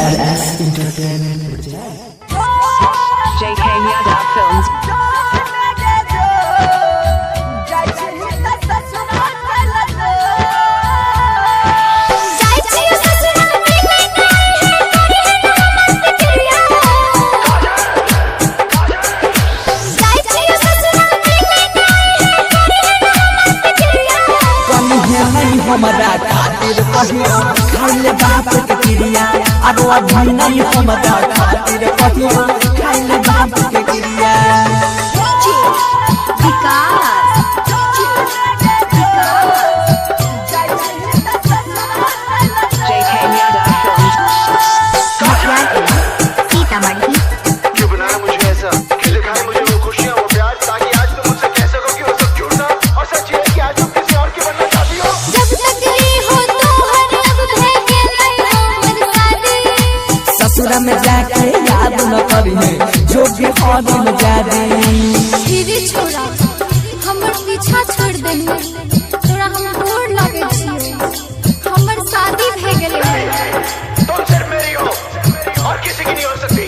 DRS Entertainment. JK Yadav Films. हमारा खातिर कहियो खाइले बाप के क्रिया आरो अभी नहीं हमारा खातिर कहियो खाइले बाप के क्रिया JK Yadav Films. सीतामढ़ी क्यों बनाया मुझे ऐसा? क्यों दिखाए मुझे वो खुशियाँ वो प्यार ताकि आज तुम मुझसे कह सको कि वो सब झूठ था और सच ये कि आज तुम किसी और की बनना चाहती हो। ससुरा में जाके याद न करी जो भी दिन जादे छोड़ा हमर पीछा छोड़ देनी तोरा हम गोर लागे छियो हमर शादी भे गेलै तुम सिर्फ मेरी हो और किसी की नहीं हो सकती।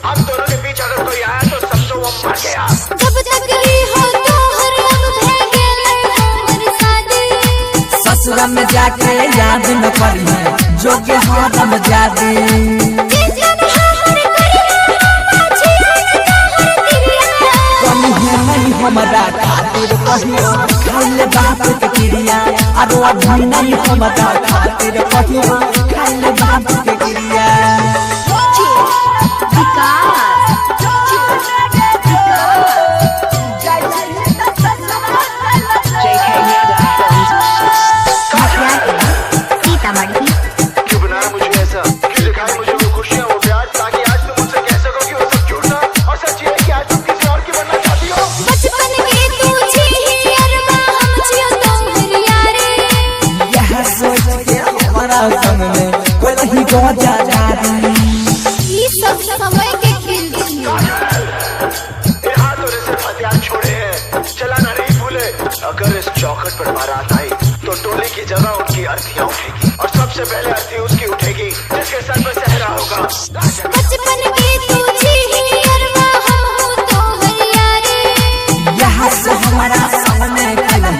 हम दोनों के बीच अगर कोई आया तो समझो वो मर गया। जब तक ही हो तो हर अब भे गेलै हमर शादी ससुरा में जाके याद न करी जो के हम जादे हमारा खातिर कहियो खाइले बाप के क्रिया आरो अभी नहीं हमारा खातिर कहियो खाइले बाप के क्रिया JK Yadav Films. सीतामढ़ी क्यों बनाया मुझे ऐसा? क्यों दिखाए मुझे वो खुशियाँ वो प्यार ताकि आज तुम मुझसे कह सको कि वो सब झूठ था और सच ये कि आज तुम किसी और की बनना चाहती हो। बचपन के तू छी अरमा हम छियो तोहर यारी यह सोच के हमारा संग में कोई नहीं go जा ई सब समय के खेल छियो ये हाथ और सिर्फ हथियार छोड़े हैं, चलाना नहीं भूले। अगर इस चौखट पर बारात आई तो टोली की जगह उनकी अर्थियां उठेगी और सबसे पहले अर्थी उसकी उठेगी जिसके सर पर सहरा होगा। बचपन के तू छी